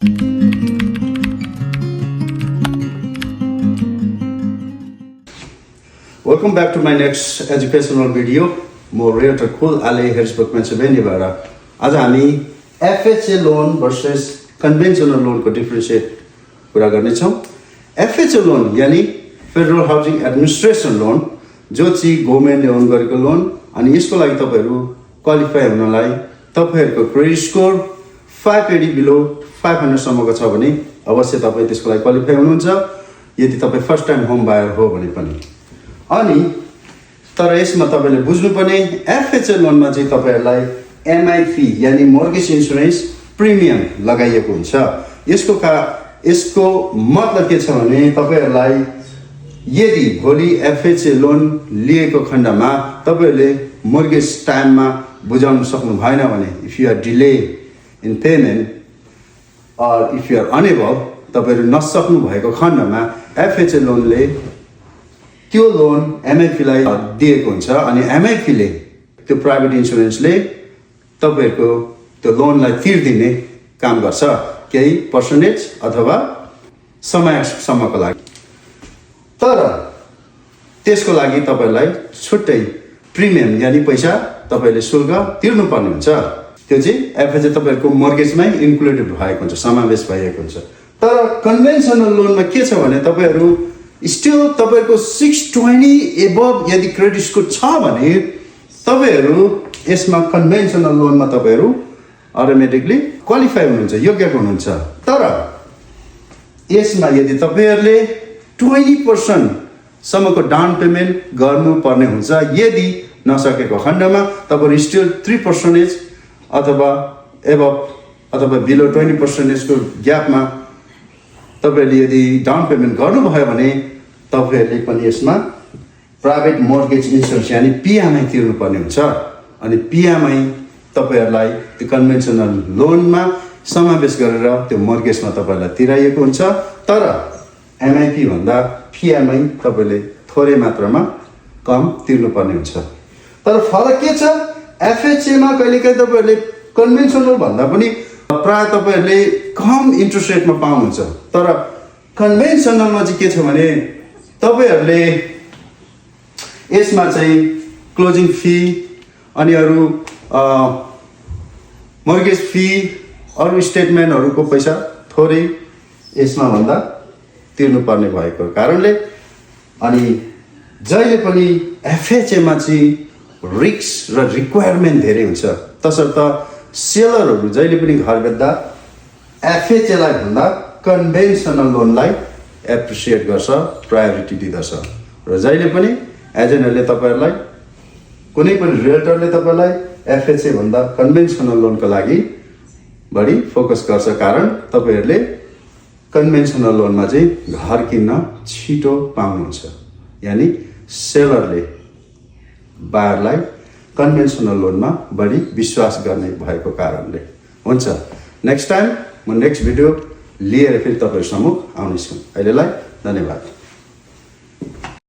Welcome back to my next educational video. म realtor Kul Ali Harrisburg, Pennsylvania बाट आज हामी FHA loan versus conventional loan को differentiate कुरा गर्ने छौं। FHA loan यानी Federal Housing Administration loan जो चाहिँ गभर्नमेन्टले ओन गरेको लोन अनि यसको लागि तपाईहरु क्वालिफाई हुनलाई तपाईहरुको क्रेडिट स्कोर 580 बिलो 500 सम्मको छ भने अवश्य तपाई त्यसको लागि क्वालिफाई हुनुहुन्छ यदि तपाई फर्स्ट टाइम होम बायर हो भने पनि। अनि तर यसमा तपाईले बुझ्नुपर्ने FHA लोनमा चाहिँ तपाईहरुलाई MI फी यानी मोर्गेज इन्स्योरेन्स प्रिमियम लगाइएको हुन्छ। यसको मतलब के छ भने तपाईहरुलाई यदि भोलि FHA लोन लिएको खण्डमा तपाईहरुले मोर्गेज टाइममा बुझाउन सक्नु भएन भने if you are delay in payment or if you are unable तपाईहरु नसक्नु भएको खण्डमा FHA लोनले त्यो लोन MI लाई दिएको हुन्छ अनि MI ले त्यो प्राइभेट इन्स्योरेन्सले तपाईहरुको त्यो लोनलाई तिर्दिने काम गर्छ केही पर्सेन्टेज अथवा समयसम्मको लागि। तर त्यसको लागि तपाईलाई छुट्टै प्रिमियम यानी पैसा तपाईले शुल्क तिर्नु पर्ने हुन्छ। त्यो चाहिँ FHA तपाईहरुको मोर्गेजमै इन्क्लुडेड भएको हुन्छ, समावेश भएको हुन्छ। तर कन्भेन्सनल लोनमा के छ भने तपाईहरु स्टिल तपाईहरुको 620 एबभ यदि क्रेडिट स्कोर छ भने तपाईहरु यसमा कन्भेन्सनल लोनमा तपाईहरु अटोमेटिकली क्वालिफाई हुनुहुन्छ, योग्य हुनुहुन्छ। तर यसमा यदि तपाईहरुले 20% सम्मको डाउन पेमेन्ट गर्नु पर्ने हुन्छ यदि नसकेको खण्डमा तपाईहरु स्टिल 3% अथवा एबभ अथवा बिलो 20% को ग्यापमा तपाईले यदि डाउन पेमेन्ट गर्नुभयो भने तपाईहरुले पनि यसमा प्राइभेट मोर्गेज इन्स्योरेन्स यानी PMI तिर्नु पर्ने हुन्छ। अनि PMI तपाईहरुलाई त्यो कन्भेन्सनल लोनमा समावेश गरेर त्यो मोर्गेजमा तपाईहरुलाई तिराइएको हुन्छ। तर MIP भन्दा PMI तपाईले थोरै मात्रामा कम तिर्नु पर्ने हुन्छ। तर फरक के छ FHA मा कहिलेकाहीँ तपाईहरुले कन्भेन्सनल भन्दा पनि प्राय तपाईहरुले कम इन्ट्रेस्ट रेटमा पाउनुहुन्छ। तर कन्भेन्सनलमा चाहिँ के छ भने तपाईहरुले यसमा चाहिँ क्लोजिङ फी अनि अरु मोर्गेज फी अरु स्टेटमेन्टहरुको पैसा थोरै यसमा भन्दा तिर्नु पर्ने भएको कारणले अनि जहिले पनि FHA मा चाहिँ रिस्क र रिक्वायरमेन्ट धेरै हुन्छ। तसर्थ सेलरहरु जहिले पनि घर बेच्दा FHA लाई भन्दा कन्भेन्सनल लोनलाई एप्रिसिएट गर्छ, प्रायोरिटी दिँदछ। र जहिले पनि एजेन्टले तपाईहरुलाई कुनै पनि रियल्टरले तपाईलाई FHA भन्दा कन्भेन्सनल लोनको लागि बढी फोकस गर्छ। कारण तपाईहरुले कन्भेन्सनल लोनमा चाहिँ घर किन्न छिटो पाउनुहुन्छ यानी सेलरले बायरलाई कन्भेन्सनल लोनमा बढी विश्वास गर्ने भएको कारणले हुन्छ। नेक्स्ट टाइम म नेक्स्ट भिडियो लिएर फेरि तपाईहरु सम्मुख आउनेछु। अहिलेलाई धन्यवाद।